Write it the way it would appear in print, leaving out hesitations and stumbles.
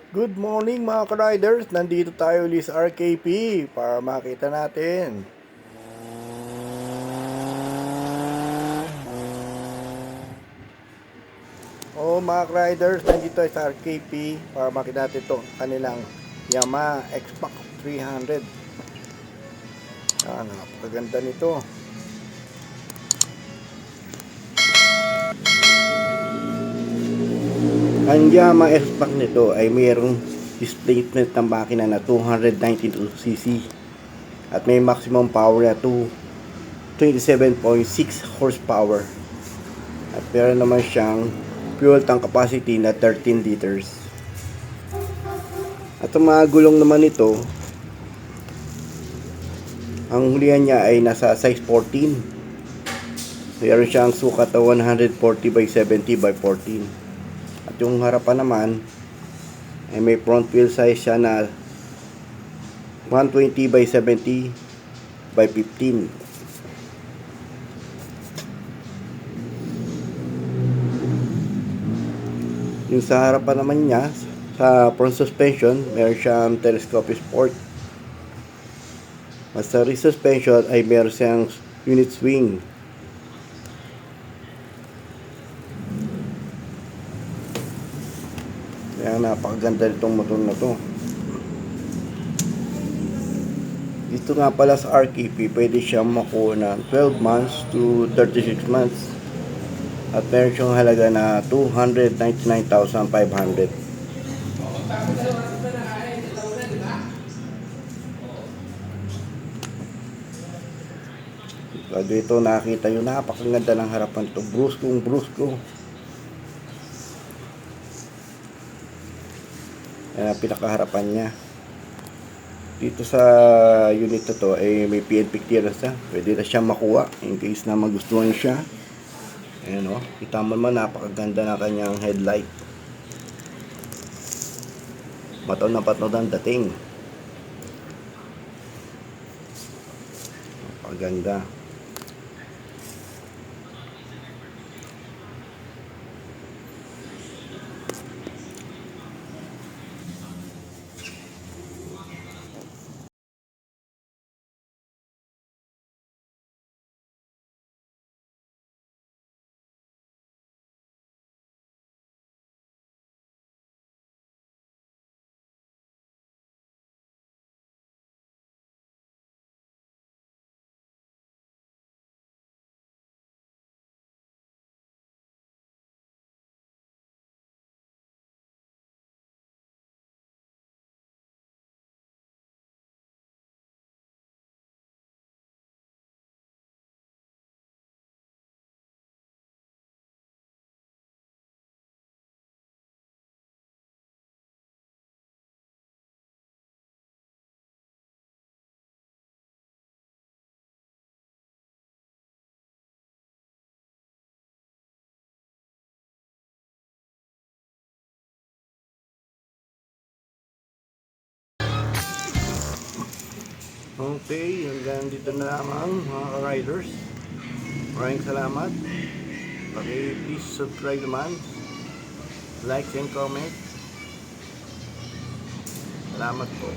Good morning mga ka-riders, nandito tayo ulit sa RKP para makita natin. Mga ka-riders, nandito tayo sa RKP para makita natin ito, kanilang Yamaha X-Pac 300. Napakaganda nito. Ang Yamaha X-Pac nito ay mayroong displacement ng makina na 292cc at may maximum power na 27.6 horsepower. At meron naman siyang fuel tank capacity na 13 liters. At ang mga gulong naman nito, ang hulihan niya ay nasa size 14. Meron siyang sukat na 140 by 70 by 14. At yung harapan naman ay may front wheel size siya na 120 by 70 by 15. Yung sa harapan naman niya, sa front suspension, meron siyang telescopic sport. At sa rear suspension ay meron siyang unit swing. Kaya napakaganda nitong motor na to. Dito nga pala sa RKP, pwede siyang makuha ng 12 months to 36 months. At meron siyang halaga na 299,500. Dito nakita yung napakaganda ng harapan ito. Brusko. Ayan ang pinakaharapan niya. Dito sa unit na to ay may PNP clearance na. Pwede na siyang makuha in case na magustuhan siya. Ayan o. Kita mo naman napakaganda na kanyang headlight. Mataw na patno ang dating. Napakaganda. Okay, hanggang dito na lamang mga riders. Maraming salamat. Please subscribe naman. Like and comment. Salamat po.